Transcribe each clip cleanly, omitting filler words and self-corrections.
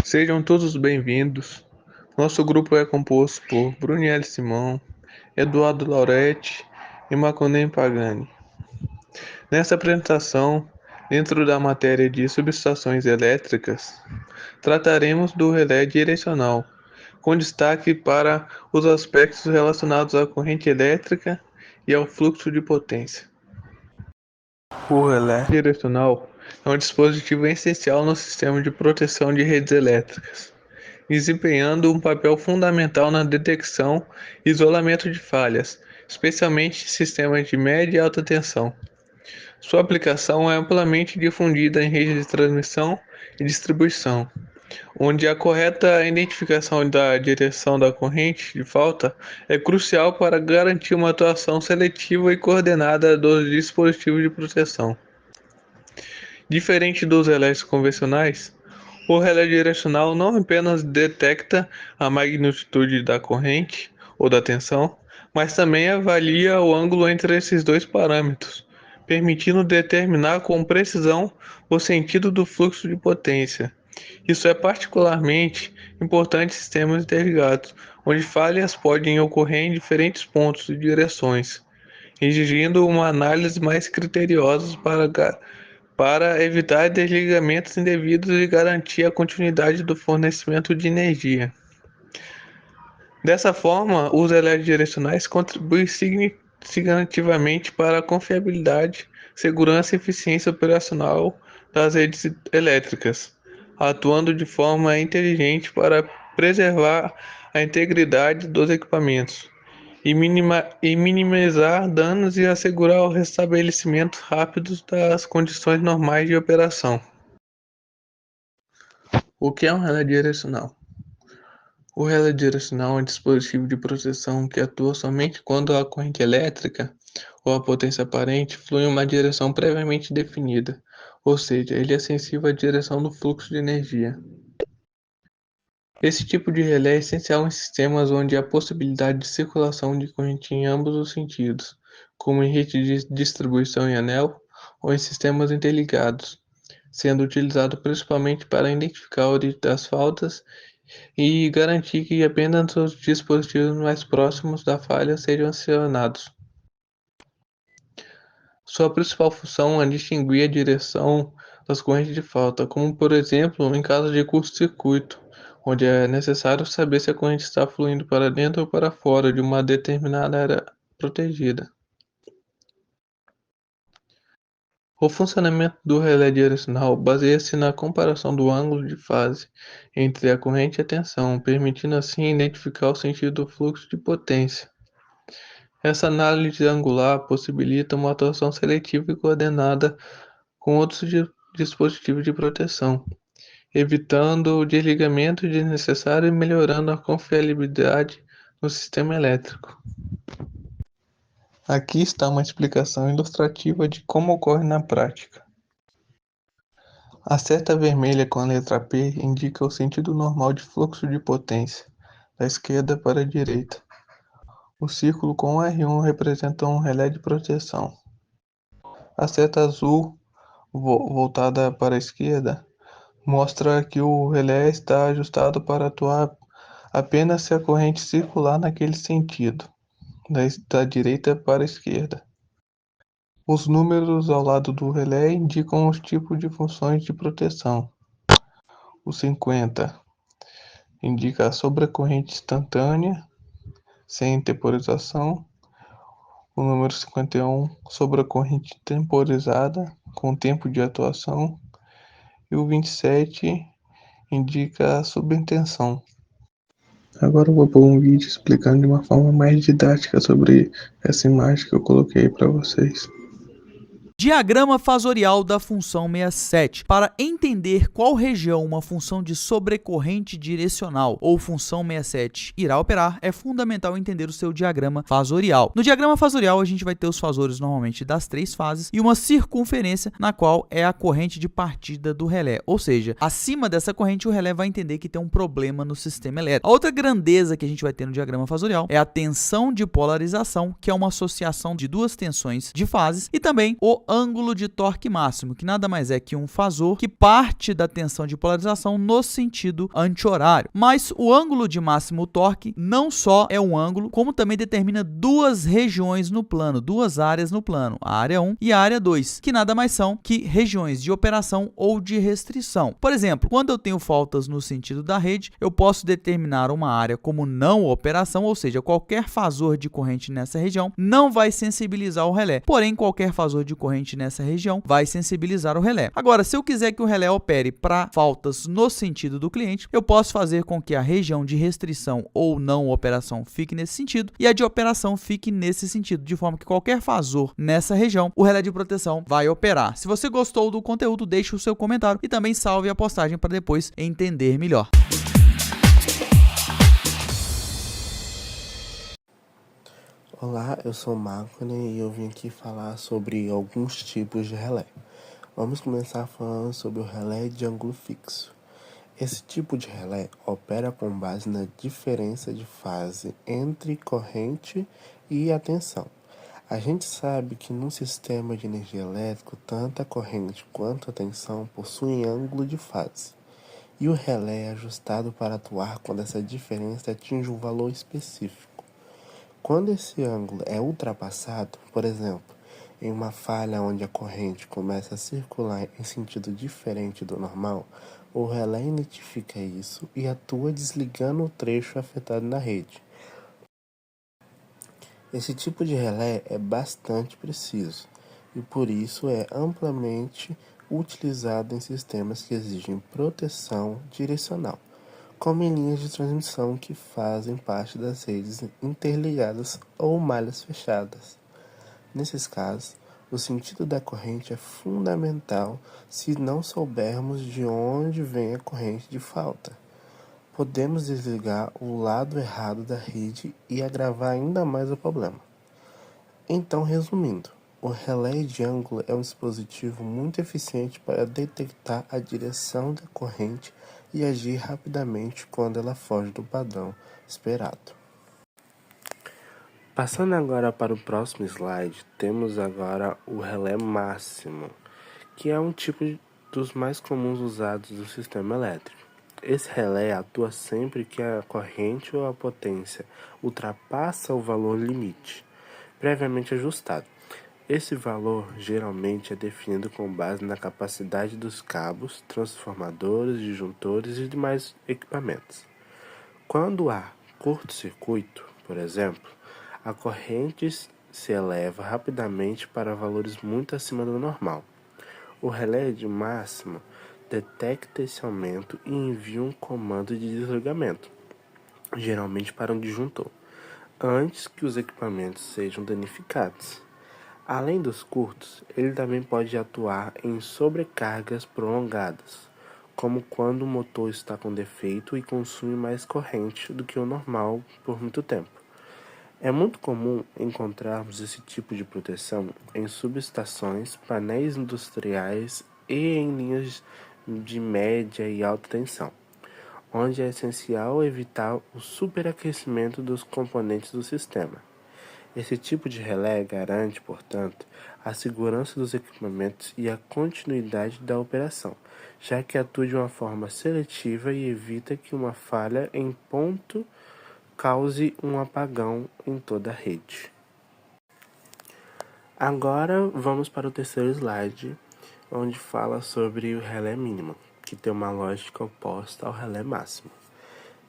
Sejam todos bem-vindos. Nosso grupo é composto por Bruniel Simão, Eduardo Lauretti e Maconem Pagani. Nesta apresentação, dentro da matéria de subestações elétricas, trataremos do relé direcional, com destaque para os aspectos relacionados à corrente elétrica e ao fluxo de potência. O relé direcional é um dispositivo essencial no sistema de proteção de redes elétricas, desempenhando um papel fundamental na detecção e isolamento de falhas, especialmente em sistemas de média e alta tensão. Sua aplicação é amplamente difundida em redes de transmissão e distribuição, onde a correta identificação da direção da corrente de falta é crucial para garantir uma atuação seletiva e coordenada dos dispositivos de proteção. Diferente dos relés convencionais, o relé direcional não apenas detecta a magnitude da corrente ou da tensão, mas também avalia o ângulo entre esses dois parâmetros, permitindo determinar com precisão o sentido do fluxo de potência. Isso é particularmente importante em sistemas interligados, onde falhas podem ocorrer em diferentes pontos e direções, exigindo uma análise mais criteriosa para evitar desligamentos indevidos e garantir a continuidade do fornecimento de energia. Dessa forma, os relés direcionais contribuem significativamente para a confiabilidade, segurança e eficiência operacional das redes elétricas, atuando de forma inteligente para preservar a integridade dos equipamentos e minimizar danos e assegurar o restabelecimento rápido das condições normais de operação. O que é um relé direcional? O relé direcional é um dispositivo de proteção que atua somente quando a corrente elétrica ou a potência aparente flui em uma direção previamente definida, ou seja, ele é sensível à direção do fluxo de energia. Esse tipo de relé é essencial em sistemas onde há possibilidade de circulação de corrente em ambos os sentidos, como em rede de distribuição em anel ou em sistemas interligados, sendo utilizado principalmente para identificar a origem das faltas e garantir que apenas os dispositivos mais próximos da falha sejam acionados. Sua principal função é distinguir a direção das correntes de falta, como por exemplo em caso de curto-circuito, onde é necessário saber se a corrente está fluindo para dentro ou para fora de uma determinada área protegida. O funcionamento do relé direcional baseia-se na comparação do ângulo de fase entre a corrente e a tensão, permitindo assim identificar o sentido do fluxo de potência. Essa análise angular possibilita uma atuação seletiva e coordenada com outros dispositivos de proteção, evitando o desligamento desnecessário e melhorando a confiabilidade no sistema elétrico. Aqui está uma explicação ilustrativa de como ocorre na prática. A seta vermelha com a letra P indica o sentido normal de fluxo de potência, da esquerda para a direita. O círculo com R1 representa um relé de proteção. A seta azul, voltada para a esquerda, mostra que o relé está ajustado para atuar apenas se a corrente circular naquele sentido, da direita para a esquerda. Os números ao lado do relé indicam os tipos de funções de proteção. O 50 indica a sobrecorrente instantânea, sem temporização. O número 51, sobrecorrente temporizada, com tempo de atuação. E o 27 indica a subtensão. Agora eu vou pôr um vídeo explicando de uma forma mais didática sobre essa imagem que eu coloquei para vocês. Diagrama fasorial da função 67. Para entender qual região uma função de sobrecorrente direcional ou função 67 irá operar, é fundamental entender o seu diagrama fasorial. No diagrama fasorial, a gente vai ter os fasores normalmente das três fases e uma circunferência na qual é a corrente de partida do relé. Ou seja, acima dessa corrente, o relé vai entender que tem um problema no sistema elétrico. A outra grandeza que a gente vai ter no diagrama fasorial é a tensão de polarização, que é uma associação de duas tensões de fases, e também o ângulo de torque máximo, que nada mais é que um fasor que parte da tensão de polarização no sentido anti-horário. Mas o ângulo de máximo torque não só é um ângulo, como também determina duas regiões no plano, duas áreas no plano, a área 1 e a área 2, que nada mais são que regiões de operação ou de restrição. Por exemplo, quando eu tenho faltas no sentido da rede, eu posso determinar uma área como não operação, ou seja, qualquer fasor de corrente nessa região não vai sensibilizar o relé, porém qualquer fasor de corrente nessa região vai sensibilizar o relé. Agora, se eu quiser que o relé opere para faltas no sentido do cliente, eu posso fazer com que a região de restrição ou não operação fique nesse sentido e a de operação fique nesse sentido, de forma que qualquer fasor nessa região, o relé de proteção vai operar. Se você gostou do conteúdo, deixe o seu comentário e também salve a postagem para depois entender melhor. Olá, eu sou o Marcone e eu vim aqui falar sobre alguns tipos de relé. Vamos começar falando sobre o relé de ângulo fixo. Esse tipo de relé opera com base na diferença de fase entre corrente e a tensão. A gente sabe que num sistema de energia elétrica, tanto a corrente quanto a tensão possuem ângulo de fase. E o relé é ajustado para atuar quando essa diferença atinge um valor específico. Quando esse ângulo é ultrapassado, por exemplo, em uma falha onde a corrente começa a circular em sentido diferente do normal, o relé identifica isso e atua desligando o trecho afetado na rede. Esse tipo de relé é bastante preciso e por isso é amplamente utilizado em sistemas que exigem proteção direcional, como em linhas de transmissão que fazem parte das redes interligadas ou malhas fechadas. Nesses casos, o sentido da corrente é fundamental se não soubermos de onde vem a corrente de falta. Podemos desligar o lado errado da rede e agravar ainda mais o problema. Então, resumindo, o relé de ângulo é um dispositivo muito eficiente para detectar a direção da corrente e agir rapidamente quando ela foge do padrão esperado. Passando agora para o próximo slide, temos agora o relé máximo, que é um tipo dos mais comuns usados no sistema elétrico. Esse relé atua sempre que a corrente ou a potência ultrapassa o valor limite, previamente ajustado. Esse valor geralmente é definido com base na capacidade dos cabos, transformadores, disjuntores e demais equipamentos. Quando há curto-circuito, por exemplo, a corrente se eleva rapidamente para valores muito acima do normal. O relé de máximo detecta esse aumento e envia um comando de desligamento, geralmente para um disjuntor, antes que os equipamentos sejam danificados. Além dos curtos, ele também pode atuar em sobrecargas prolongadas, como quando o motor está com defeito e consome mais corrente do que o normal por muito tempo. É muito comum encontrarmos esse tipo de proteção em subestações, painéis industriais e em linhas de média e alta tensão, onde é essencial evitar o superaquecimento dos componentes do sistema. Esse tipo de relé garante, portanto, a segurança dos equipamentos e a continuidade da operação, já que atua de uma forma seletiva e evita que uma falha em ponto cause um apagão em toda a rede. Agora vamos para o terceiro slide, onde fala sobre o relé mínimo, que tem uma lógica oposta ao relé máximo.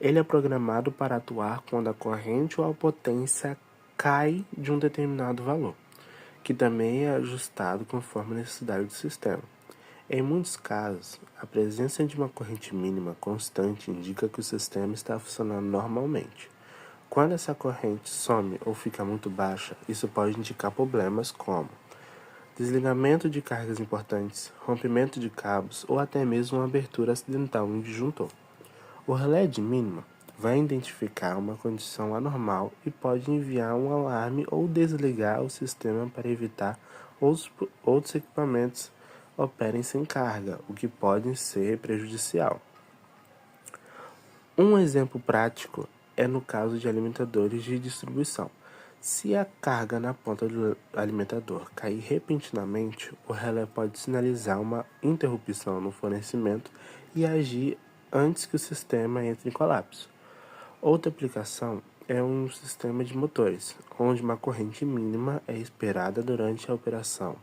Ele é programado para atuar quando a corrente ou a potência cai de um determinado valor, que também é ajustado conforme a necessidade do sistema. Em muitos casos, a presença de uma corrente mínima constante indica que o sistema está funcionando normalmente. Quando essa corrente some ou fica muito baixa, isso pode indicar problemas como desligamento de cargas importantes, rompimento de cabos ou até mesmo uma abertura acidental em um disjuntor. O relé de mínima vai identificar uma condição anormal e pode enviar um alarme ou desligar o sistema para evitar outros equipamentos operem sem carga, o que pode ser prejudicial. Um exemplo prático é no caso de alimentadores de distribuição. Se a carga na ponta do alimentador cair repentinamente, o relé pode sinalizar uma interrupção no fornecimento e agir antes que o sistema entre em colapso. Outra aplicação é um sistema de motores, onde uma corrente mínima é esperada durante a operação.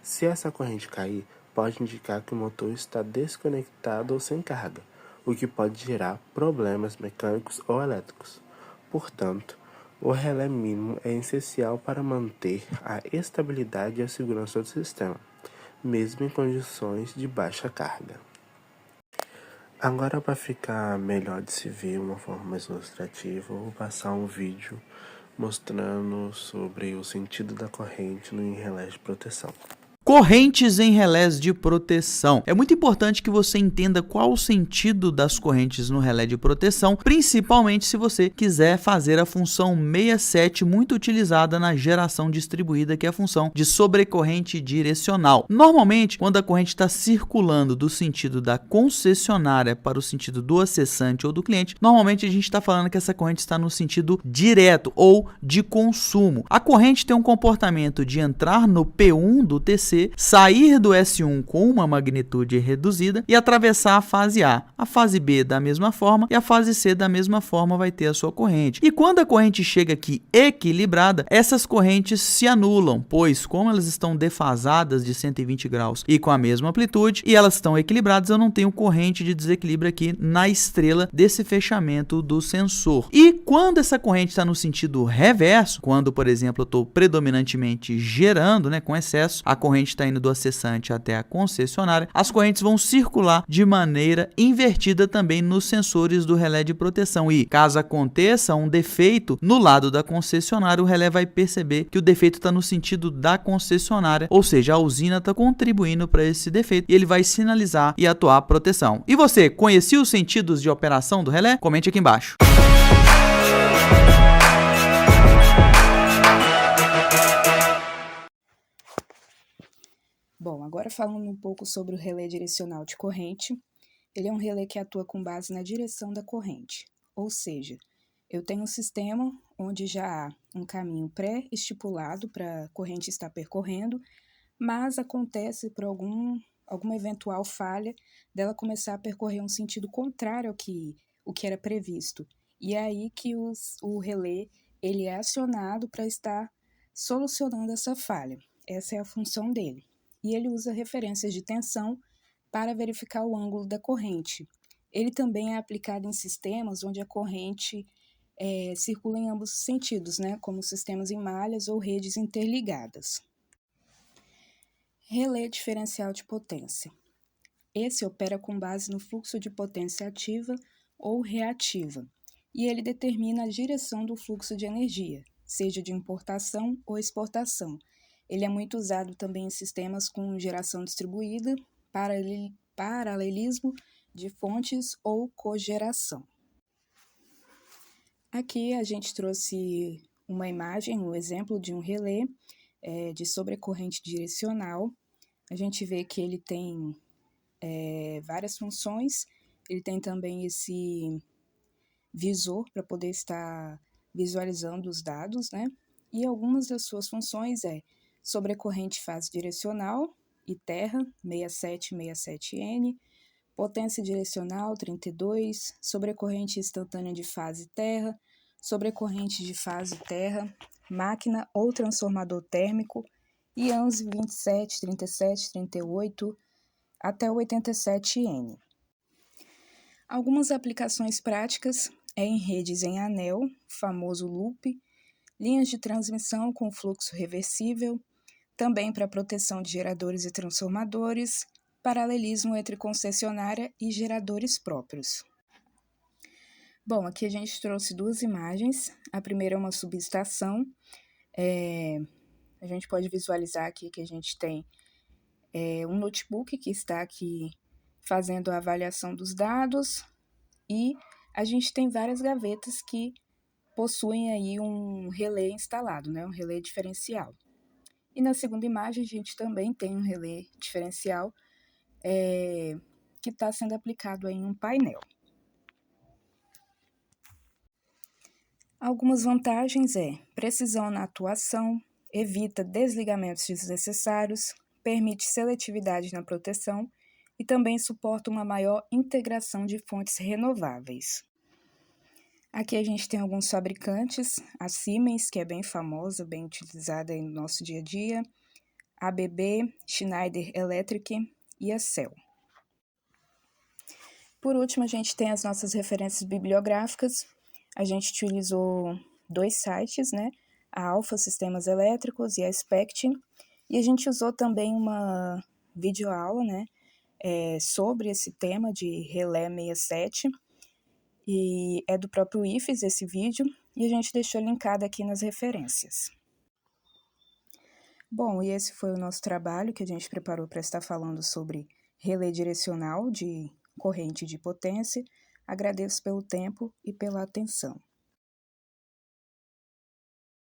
Se essa corrente cair, pode indicar que o motor está desconectado ou sem carga, o que pode gerar problemas mecânicos ou elétricos. Portanto, o relé mínimo é essencial para manter a estabilidade e a segurança do sistema, mesmo em condições de baixa carga. Agora, para ficar melhor de se ver de uma forma mais ilustrativa, eu vou passar um vídeo mostrando sobre o sentido da corrente no relé de proteção. Correntes em relés de proteção. É muito importante que você entenda qual o sentido das correntes no relé de proteção, principalmente se você quiser fazer a função 67 muito utilizada na geração distribuída, que é a função de sobrecorrente direcional. Normalmente, quando a corrente está circulando do sentido da concessionária para o sentido do acessante ou do cliente, normalmente a gente está falando que essa corrente está no sentido direto ou de consumo. A corrente tem um comportamento de entrar no P1 do TC, sair do S1 com uma magnitude reduzida e atravessar a fase A. A fase B da mesma forma e a fase C da mesma forma vai ter a sua corrente. E quando a corrente chega aqui equilibrada, essas correntes se anulam, pois como elas estão defasadas de 120 graus e com a mesma amplitude e elas estão equilibradas, eu não tenho corrente de desequilíbrio aqui na estrela desse fechamento do sensor. E quando essa corrente está no sentido reverso, quando, por exemplo, eu estou predominantemente gerando, com excesso, a corrente está indo do acessante até a concessionária, as correntes vão circular de maneira invertida também nos sensores do relé de proteção e, caso aconteça um defeito no lado da concessionária, o relé vai perceber que o defeito está no sentido da concessionária, ou seja, a usina está contribuindo para esse defeito e ele vai sinalizar e atuar a proteção. E você, conhecia os sentidos de operação do relé? Comente aqui embaixo. Bom, agora falando um pouco sobre o relé direcional de corrente, ele é um relé que atua com base na direção da corrente, ou seja, eu tenho um sistema onde já há um caminho pré-estipulado para a corrente estar percorrendo, mas acontece por alguma eventual falha dela começar a percorrer um sentido contrário ao que era previsto. E é aí que o relé ele é acionado para estar solucionando essa falha. Essa é a função dele. E ele usa referências de tensão para verificar o ângulo da corrente. Ele também é aplicado em sistemas onde a corrente circula em ambos os sentidos, como sistemas em malhas ou redes interligadas. Relé diferencial de potência. Esse opera com base no fluxo de potência ativa ou reativa, e ele determina a direção do fluxo de energia, seja de importação ou exportação. Ele é muito usado também em sistemas com geração distribuída, paralelismo de fontes ou cogeração. Aqui a gente trouxe uma imagem, um exemplo de um relé de sobrecorrente direcional. A gente vê que ele tem várias funções, ele tem também esse visor para poder estar visualizando os dados, E algumas das suas funções sobrecorrente fase direcional e terra 6767N, potência direcional 32, sobrecorrente instantânea de fase terra, sobrecorrente de fase terra, máquina ou transformador térmico, e 11, 27, 37, 38 até o 87N. Algumas aplicações práticas em redes em anel, famoso loop, linhas de transmissão com fluxo reversível, também para proteção de geradores e transformadores, paralelismo entre concessionária e geradores próprios. Bom, aqui a gente trouxe duas imagens. A primeira é uma subestação. A gente pode visualizar aqui que a gente tem um notebook que está aqui fazendo a avaliação dos dados e a gente tem várias gavetas que possuem aí um relé instalado, um relé diferencial. E na segunda imagem a gente também tem um relé diferencial que está sendo aplicado em um painel. Algumas vantagens precisão na atuação, evita desligamentos desnecessários, permite seletividade na proteção e também suporta uma maior integração de fontes renováveis. Aqui a gente tem alguns fabricantes, a Siemens, que é bem famosa, bem utilizada aí no nosso dia a dia, a ABB, Schneider Electric e a Cell. Por último, a gente tem as nossas referências bibliográficas. A gente utilizou 2 sites, né? A Alfa Sistemas Elétricos e a SPECT. E a gente usou também uma videoaula, né? Sobre esse tema de Relé 67. E é do próprio IFES esse vídeo. E a gente deixou linkado aqui nas referências. Bom, e esse foi o nosso trabalho que a gente preparou para estar falando sobre relé direcional de corrente de potência. Agradeço pelo tempo e pela atenção.